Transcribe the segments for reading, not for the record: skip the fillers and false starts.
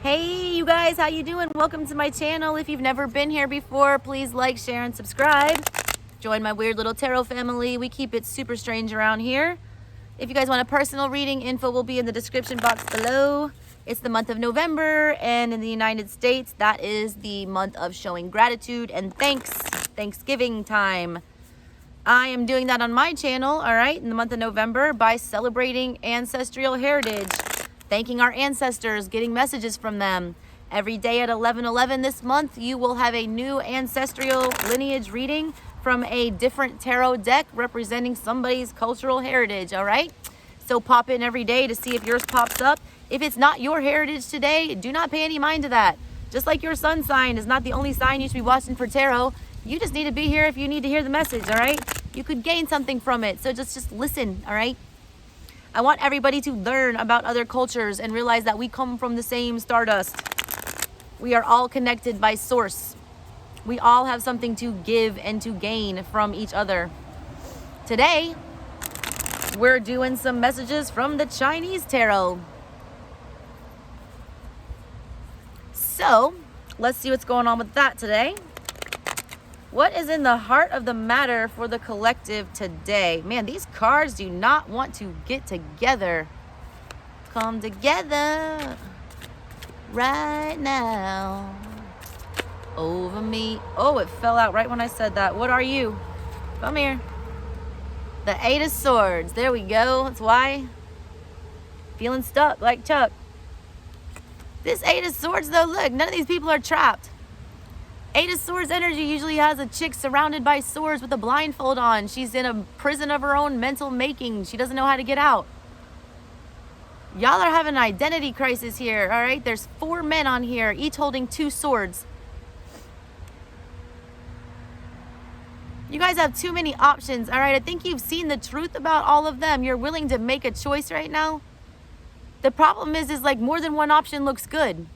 Hey you guys, how you doing? Welcome to my channel. If you've never been here before, please like, share, and subscribe. Join my weird little tarot family. We keep it super strange around here. If you guys want a personal reading, info will be in the description box below. It's the month of November, and in the United States, that is the month of showing gratitude and Thanksgiving time. I am doing that on my channel, all right, in the month of November by celebrating ancestral heritage, thanking our ancestors, getting messages from them. Every day at 11:11 this month, you will have a new ancestral lineage reading from a different tarot deck representing somebody's cultural heritage, all right? So pop in every day to see if yours pops up. If it's not your heritage today, do not pay any mind to that. Just like your sun sign is not the only sign you should be watching for tarot, you just need to be here if you need to hear the message, all right? You could gain something from it, so just listen, all right? I want everybody to learn about other cultures and realize that we come from the same stardust. We are all connected by source. We all have something to give and to gain from each other. Today, we're doing some messages from the Chinese tarot. So, let's see what's going on with that today. What is in the heart of the matter for the collective today? Man, these cards do not want to get together. Come together right now over me. Oh, it fell out right when I said that. What are you? Come here. The Eight of Swords. There we go. That's why. Feeling stuck like Chuck. This Eight of Swords, though, look, none of these people are trapped. Eight of Swords energy usually has a chick surrounded by swords with a blindfold on. She's in a prison of her own mental making. She doesn't know how to get out. Y'all are having an identity crisis here, all right? There's 4 men on here, each holding 2 swords. You guys have too many options, all right? I think you've seen the truth about all of them. You're willing to make a choice right now. The problem is like more than one option looks good.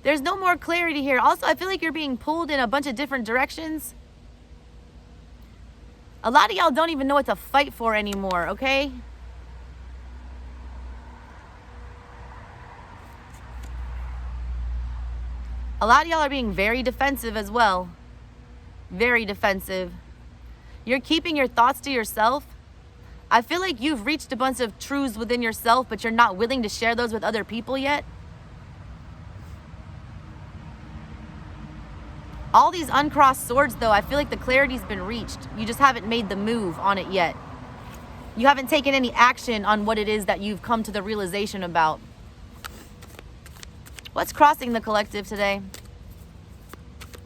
There's no more clarity here. Also, I feel like you're being pulled in a bunch of different directions. A lot of y'all don't even know what to fight for anymore, okay? A lot of y'all are being very defensive as well. Very defensive. You're keeping your thoughts to yourself. I feel like you've reached a bunch of truths within yourself, but you're not willing to share those with other people yet. All these uncrossed swords, though, I feel like the clarity's been reached. You just haven't made the move on it yet. You haven't taken any action on what it is that you've come to the realization about. What's crossing the collective today?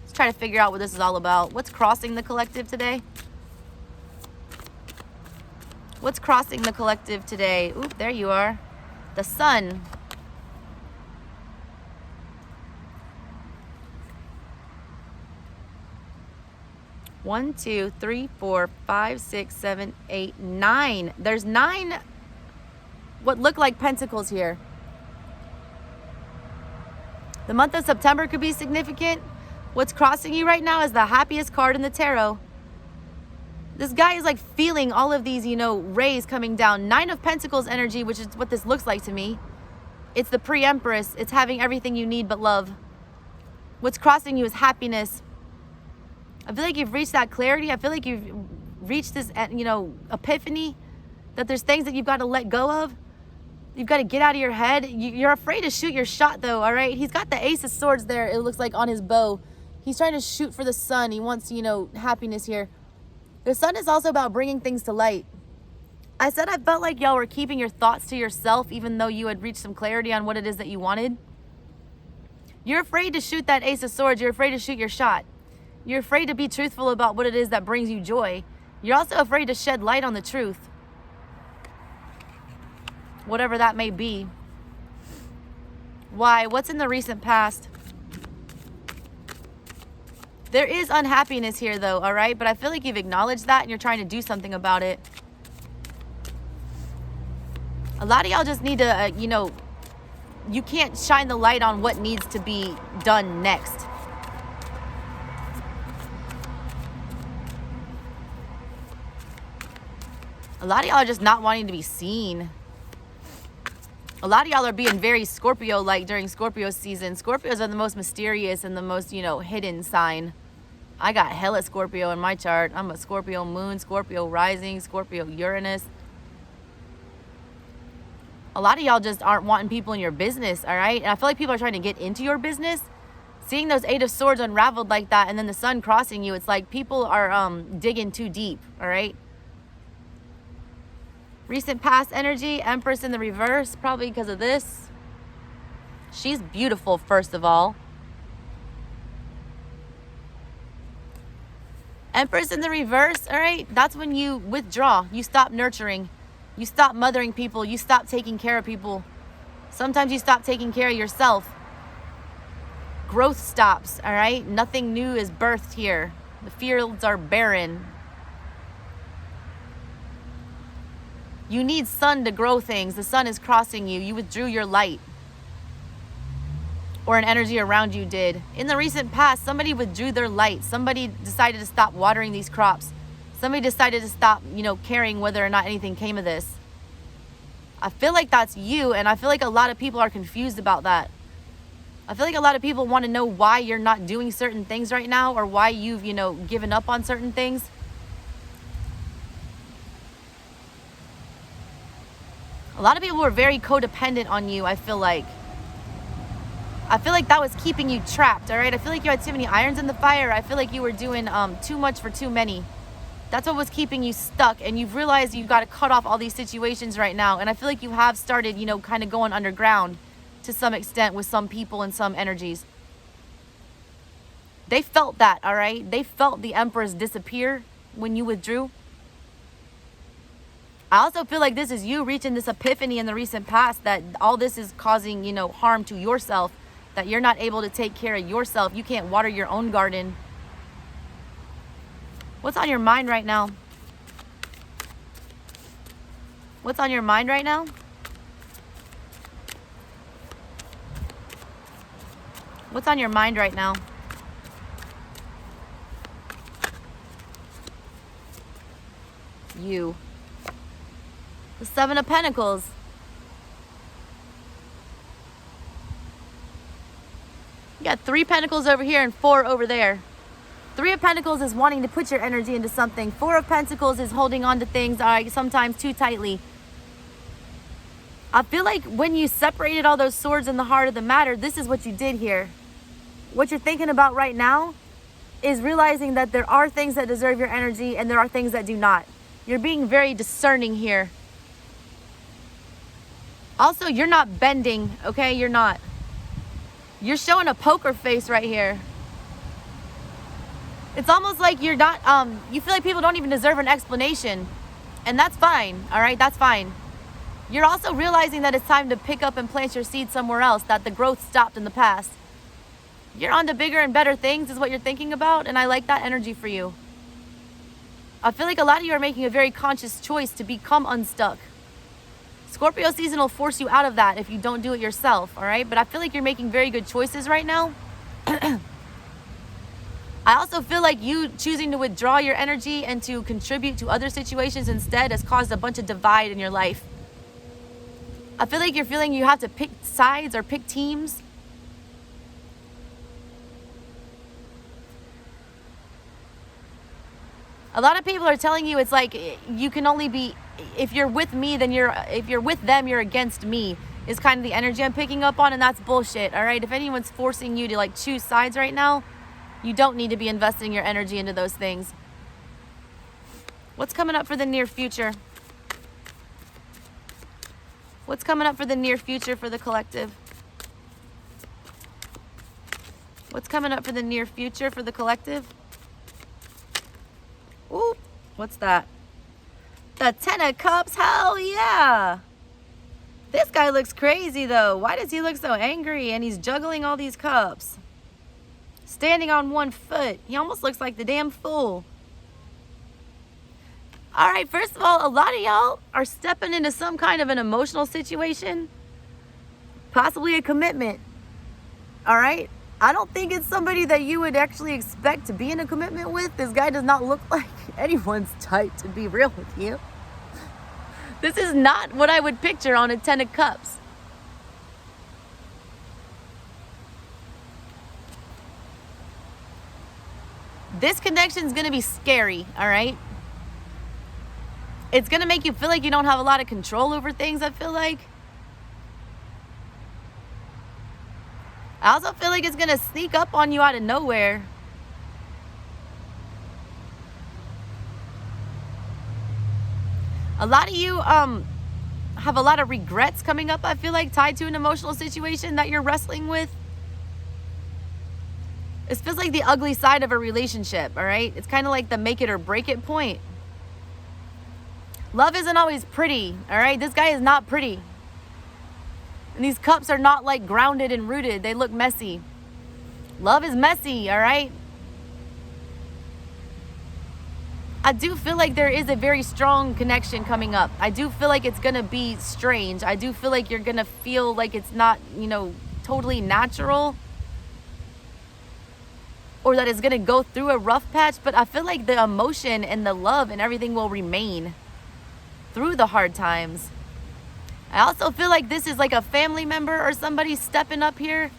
Let's try to figure out what this is all about. What's crossing the collective today? What's crossing the collective today? Oop, there you are. The sun. One, two, three, four, five, 6, 7, 8, 9. There's 9 what look like pentacles here. The month of September could be significant. What's crossing you right now is the happiest card in the tarot. This guy is like feeling all of these, rays coming down. 9 of Pentacles energy, which is what this looks like to me. It's the pre-Empress. It's having everything you need but love. What's crossing you is happiness. I feel like you've reached that clarity. I feel like you've reached this, epiphany that there's things that you've got to let go of. You've got to get out of your head. You're afraid to shoot your shot, though, all right? He's got the Ace of Swords there, it looks like, on his bow. He's trying to shoot for the sun. He wants, happiness here. The sun is also about bringing things to light. I said I felt like y'all were keeping your thoughts to yourself, even though you had reached some clarity on what it is that you wanted. You're afraid to shoot that Ace of Swords. You're afraid to shoot your shot. You're afraid to be truthful about what it is that brings you joy. You're also afraid to shed light on the truth. Whatever that may be. Why? What's in the recent past? There is unhappiness here, though, all right? But I feel like you've acknowledged that and you're trying to do something about it. A lot of y'all just need to, you can't shine the light on what needs to be done next. A lot of y'all are just not wanting to be seen. A lot of y'all are being very Scorpio-like during Scorpio season. Scorpios are the most mysterious and the most, hidden sign. I got hella Scorpio in my chart. I'm a Scorpio moon, Scorpio rising, Scorpio Uranus. A lot of y'all just aren't wanting people in your business, all right? And I feel like people are trying to get into your business. Seeing those Eight of Swords unraveled like that and then the sun crossing you, it's like people are digging too deep, all right? Recent past energy, Empress in the reverse, probably because of this. She's beautiful, first of all. Empress in the reverse, all right? That's when you withdraw. You stop nurturing. You stop mothering people. You stop taking care of people. Sometimes you stop taking care of yourself. Growth stops, all right? Nothing new is birthed here. The fields are barren. You need sun to grow things. The sun is crossing you. You withdrew your light. Or an energy around you did. In the recent past, somebody withdrew their light. Somebody decided to stop watering these crops. Somebody decided to stop, caring whether or not anything came of this. I feel like that's you, and I feel like a lot of people are confused about that. I feel like a lot of people want to know why you're not doing certain things right now, or why you've, given up on certain things. A lot of people were very codependent on you, I feel like. I feel like that was keeping you trapped, all right? I feel like you had too many irons in the fire. I feel like you were doing too much for too many. That's what was keeping you stuck, and you've realized you've got to cut off all these situations right now. And I feel like you have started, kind of going underground to some extent with some people and some energies. They felt that, all right? They felt the Empress disappear when you withdrew. I also feel like this is you reaching this epiphany in the recent past that all this is causing, harm to yourself, that you're not able to take care of yourself. You can't water your own garden. What's on your mind right now? What's on your mind right now? What's on your mind right now? You. The Seven of Pentacles. You got 3 Pentacles over here and 4 over there. 3 of Pentacles is wanting to put your energy into something. 4 of Pentacles is holding on to things sometimes too tightly. I feel like when you separated all those swords in the heart of the matter, this is what you did here. What you're thinking about right now is realizing that there are things that deserve your energy and there are things that do not. You're being very discerning here. Also, you're not bending, okay? You're not. You're showing a poker face right here. It's almost like you're not, you feel like people don't even deserve an explanation. And that's fine, all right? That's fine. You're also realizing that it's time to pick up and plant your seed somewhere else, that the growth stopped in the past. You're on to bigger and better things is what you're thinking about, and I like that energy for you. I feel like a lot of you are making a very conscious choice to become unstuck. Scorpio season will force you out of that if you don't do it yourself, all right? But I feel like you're making very good choices right now. I also feel like you choosing to withdraw your energy and to contribute to other situations instead has caused a bunch of divide in your life. I feel like you're feeling you have to pick sides or pick teams. A lot of people are telling you it's like you can only be, if you're with me, then if you're with them, you're against me, is kind of the energy I'm picking up on, and that's bullshit, all right? If anyone's forcing you to choose sides right now, you don't need to be investing your energy into those things. What's coming up for the near future? What's coming up for the near future for the collective? What's coming up for the near future for the collective? Ooh, what's that? The 10 of Cups, hell yeah. This guy looks crazy though. Why does he look so angry? And he's juggling all these cups. Standing on one foot. He almost looks like the damn fool. All right, first of all, a lot of y'all are stepping into some kind of an emotional situation. Possibly a commitment. All right? I don't think it's somebody that you would actually expect to be in a commitment with. This guy does not look like anyone's type, to be real with you. This is not what I would picture on a 10 of Cups. This connection is going to be scary, all right? It's going to make you feel like you don't have a lot of control over things, I feel like. I also feel like it's going to sneak up on you out of nowhere. A lot of you have a lot of regrets coming up, I feel like, tied to an emotional situation that you're wrestling with. It feels like the ugly side of a relationship, all right? It's kind of like the make it or break it point. Love isn't always pretty, all right? This guy is not pretty. And these cups are not like grounded and rooted. They look messy. Love is messy, all right? I do feel like there is a very strong connection coming up. I do feel like it's going to be strange. I do feel like you're going to feel like it's not, totally natural. Or that it's going to go through a rough patch. But I feel like the emotion and the love and everything will remain through the hard times. I also feel like this is like a family member or somebody stepping up here.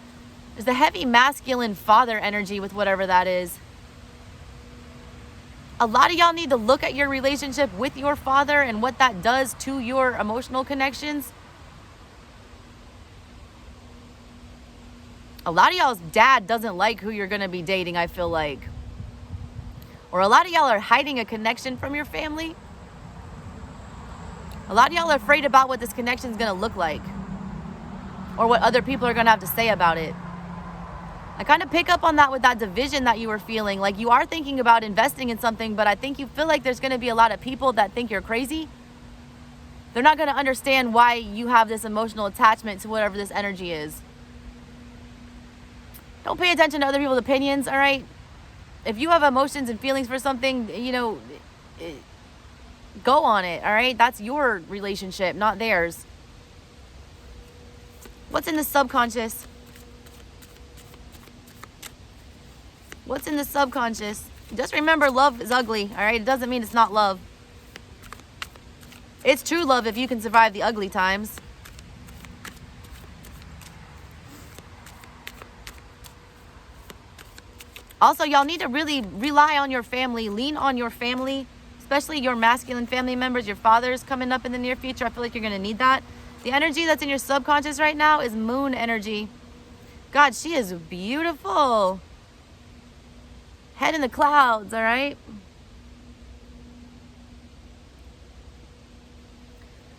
There's a heavy masculine father energy with whatever that is. A lot of y'all need to look at your relationship with your father and what that does to your emotional connections. A lot of y'all's dad doesn't like who you're going to be dating, I feel like. Or a lot of y'all are hiding a connection from your family. A lot of y'all are afraid about what this connection is going to look like. Or what other people are going to have to say about it. I kind of pick up on that with that division that you were feeling. Like you are thinking about investing in something, but I think you feel like there's going to be a lot of people that think you're crazy. They're not going to understand why you have this emotional attachment to whatever this energy is. Don't pay attention to other people's opinions, all right? If you have emotions and feelings for something, go on it, all right? That's your relationship, not theirs. What's in the subconscious? What's in the subconscious? Just remember, love is ugly, all right? It doesn't mean it's not love. It's true love if you can survive the ugly times. Also, y'all need to really rely on your family, lean on your family, especially your masculine family members, your fathers coming up in the near future. I feel like you're going to need that. The energy that's in your subconscious right now is moon energy. God, she is beautiful. Head in the clouds, all right?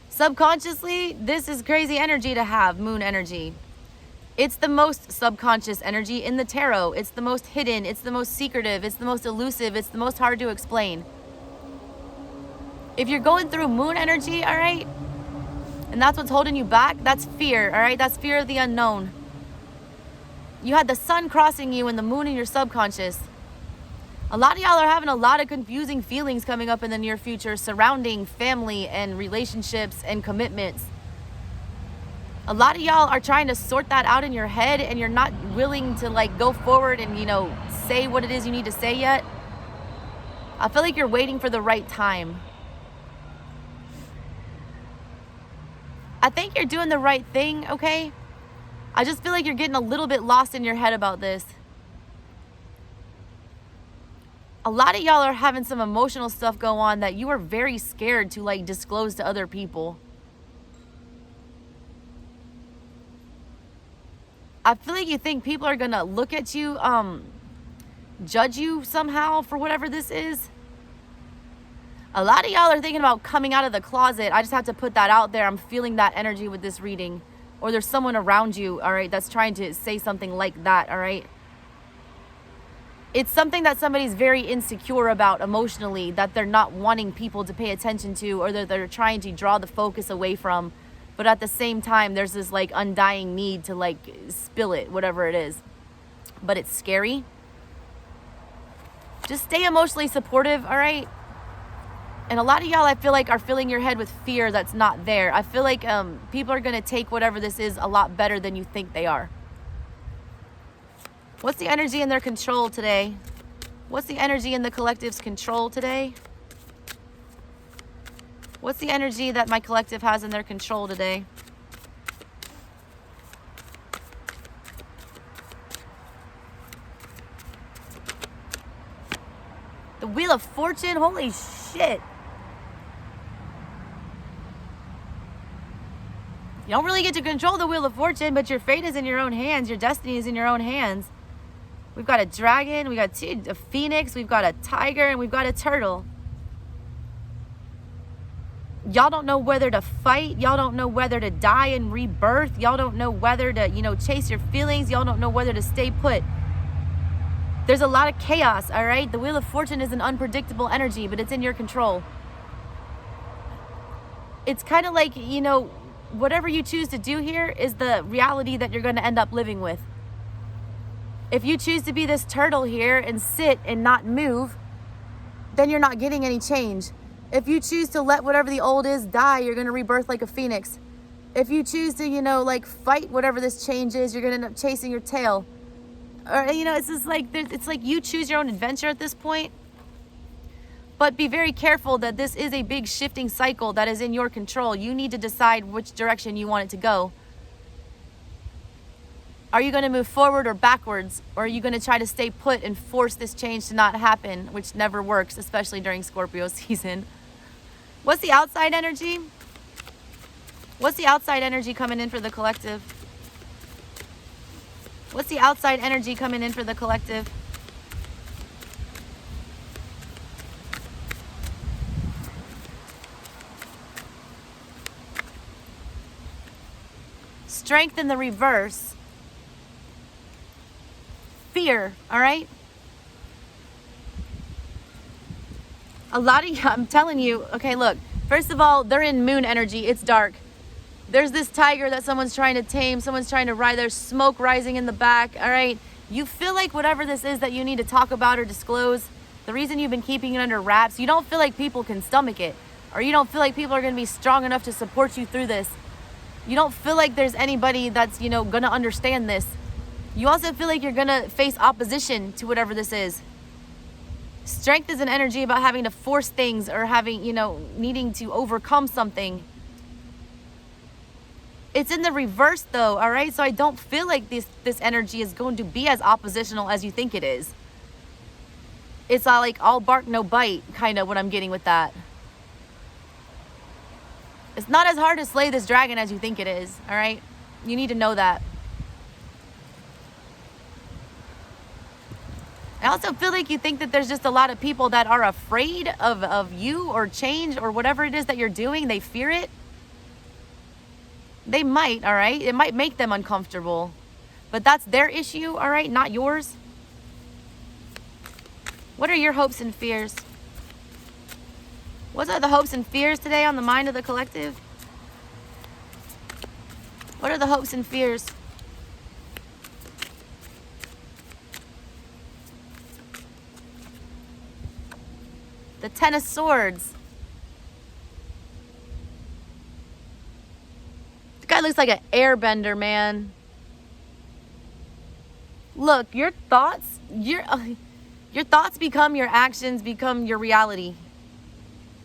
Subconsciously, this is crazy energy to have, moon energy. It's the most subconscious energy in the tarot. It's the most hidden. It's the most secretive. It's the most elusive. It's the most hard to explain. If you're going through moon energy, all right, and that's what's holding you back, that's fear, all right? That's fear of the unknown. You had the sun crossing you and the moon in your subconscious. A lot of y'all are having a lot of confusing feelings coming up in the near future surrounding family and relationships and commitments. A lot of y'all are trying to sort that out in your head and you're not willing to go forward and, say what it is you need to say yet. I feel like you're waiting for the right time. I think you're doing the right thing, okay? I just feel like you're getting a little bit lost in your head about this. A lot of y'all are having some emotional stuff go on that you are very scared to disclose to other people. I feel like you think people are gonna look at you, judge you somehow for whatever this is. A lot of y'all are thinking about coming out of the closet. I just have to put that out there. I'm feeling that energy with this reading. Or there's someone around you, all right, that's trying to say something like that, all right? It's something that somebody's very insecure about emotionally, that they're not wanting people to pay attention to, or that they're trying to draw the focus away from. But at the same time, there's this undying need to spill it, whatever it is. But it's scary. Just stay emotionally supportive, all right? And a lot of y'all, I feel like, are filling your head with fear that's not there. I feel like people are going to take whatever this is a lot better than you think they are. What's the energy in their control today? What's the energy in the collective's control today? What's the energy that my collective has in their control today? The Wheel of Fortune, holy shit. You don't really get to control the Wheel of Fortune, but your fate is in your own hands. Your destiny is in your own hands. We've got a dragon, we got a phoenix, we've got a tiger, and we've got a turtle. Y'all don't know whether to fight. Y'all don't know whether to die and rebirth. Y'all don't know whether to, chase your feelings. Y'all don't know whether to stay put. There's a lot of chaos, all right? The Wheel of Fortune is an unpredictable energy, but it's in your control. It's kind of like, whatever you choose to do here is the reality that you're going to end up living with. If you choose to be this turtle here and sit and not move, then you're not getting any change. If you choose to let whatever the old is die, you're going to rebirth like a phoenix. If you choose to, fight whatever this change is, you're going to end up chasing your tail. Or, it's just like, it's like you choose your own adventure at this point. But be very careful that this is a big shifting cycle that is in your control. You need to decide which direction you want it to go. Are you going to move forward or backwards? Or are you going to try to stay put and force this change to not happen, which never works, especially during Scorpio season? What's the outside energy? What's the outside energy coming in for the collective? What's the outside energy coming in for the collective? Strength in the reverse. Fear, all right? A lot of you, I'm telling you, okay, look, first of all, they're in moon energy. It's dark. There's this tiger that someone's trying to tame. Someone's trying to ride. There's smoke rising in the back, all right? You feel like whatever this is that you need to talk about or disclose, the reason you've been keeping it under wraps, you don't feel like people can stomach it, or you don't feel like people are going to be strong enough to support you through this. You don't feel like there's anybody that's, going to understand this. You also feel like you're going to face opposition to whatever this is. Strength is an energy about having to force things or having, needing to overcome something. It's in the reverse though, all right? So I don't feel like this energy is going to be as oppositional as you think it is. It's all like all bark, no bite, kind of what I'm getting with that. It's not as hard to slay this dragon as you think it is, all right? You need to know that. I also feel like you think that there's just a lot of people that are afraid of you or change or whatever it is that you're doing. They fear it. They might, all right? It might make them uncomfortable. But that's their issue, all right? Not yours. What are your hopes and fears? What are the hopes and fears today on the mind of the collective? What are the hopes and fears? The Ten of Swords. This guy looks like an airbender, man. Look, your thoughts become your actions, become your reality.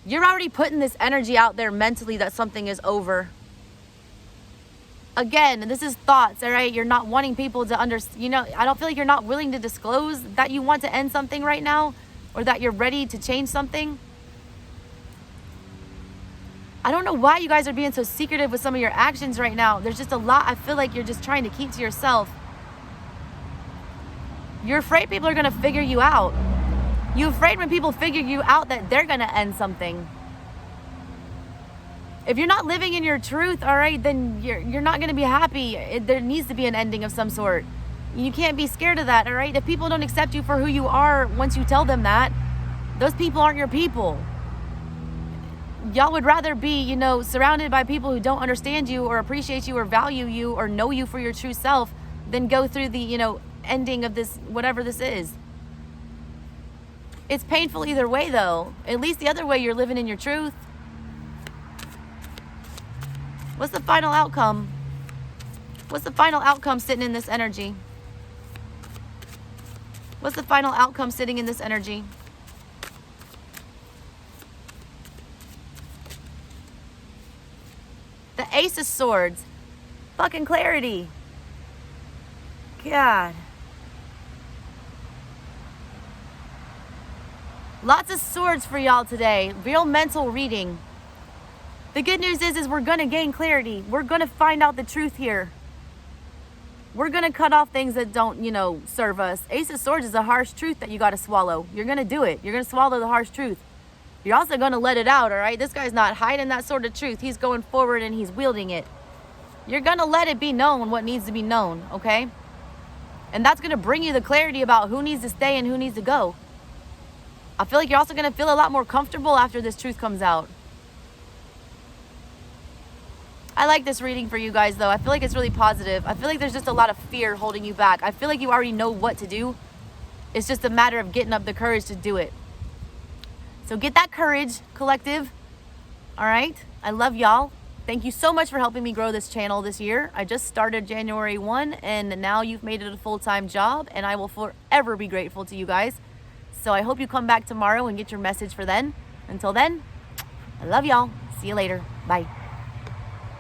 You're already putting this energy out there mentally that something is over. Again, this is thoughts, all right? You're not wanting people to understand. I don't feel like you're not willing to disclose that you want to end something right now or that you're ready to change something. I don't know why you guys are being so secretive with some of your actions right now. There's just a lot I feel like you're just trying to keep to yourself. You're afraid people are going to figure you out. You're afraid when people figure you out that they're going to end something. If you're not living in your truth, all right, then you're not going to be happy. There needs to be an ending of some sort. You can't be scared of that, all right? If people don't accept you for who you are once you tell them that, those people aren't your people. Y'all would rather be, surrounded by people who don't understand you or appreciate you or value you or know you for your true self than go through the, ending of this, whatever this is. It's painful either way, though. At least the other way, you're living in your truth. What's the final outcome? What's the final outcome sitting in this energy? What's the final outcome sitting in this energy? The Ace of Swords. Fucking clarity. God. Lots of swords for y'all today. Real mental reading. The good news is we're going to gain clarity. We're going to find out the truth here. We're going to cut off things that don't, serve us. Ace of Swords is a harsh truth that you got to swallow. You're going to do it. You're going to swallow the harsh truth. You're also going to let it out, all right? This guy's not hiding that sort of truth. He's going forward and he's wielding it. You're going to let it be known what needs to be known, okay? And that's going to bring you the clarity about who needs to stay and who needs to go. I feel like you're also going to feel a lot more comfortable after this truth comes out. I like this reading for you guys, though. I feel like it's really positive. I feel like there's just a lot of fear holding you back. I feel like you already know what to do. It's just a matter of getting up the courage to do it. So get that courage, collective. All right? I love y'all. Thank you so much for helping me grow this channel this year. I just started January 1, and now you've made it a full-time job, and I will forever be grateful to you guys. So I hope you come back tomorrow and get your message for then. Until then, I love y'all. See you later. Bye.